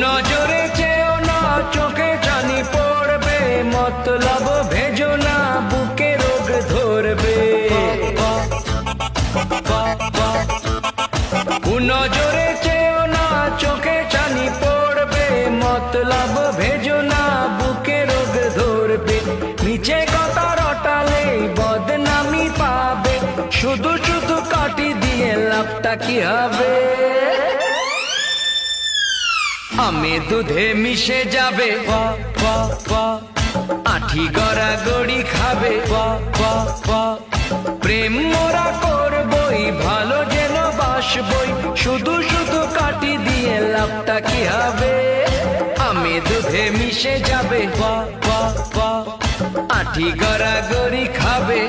নজরে চেয়েও না, চোখে জানি পড়বে, মতলব ভেজো না, বুকে রোগ ধরবে। নজরে চেয়েও না, চোখে জানি পড়বে, মতলব ভেজো না, বুকে রোগ ধরবে। নিচে কথা রটালে বদনামি পাবে, শুধু শুধু কাটি দিয়ে লাভটা কি হবে? আমি দুধে মিশে যাবে, আঠি গড়াগড়ি খাবে, প্রেম মোরা করবই, ভালো যেন বাসবই, শুধু শুধু কাটি দিয়ে লাভটা কি হবে? আমি দুধে মিশে যাবে, আঠি গড়াগড়ি খাবে,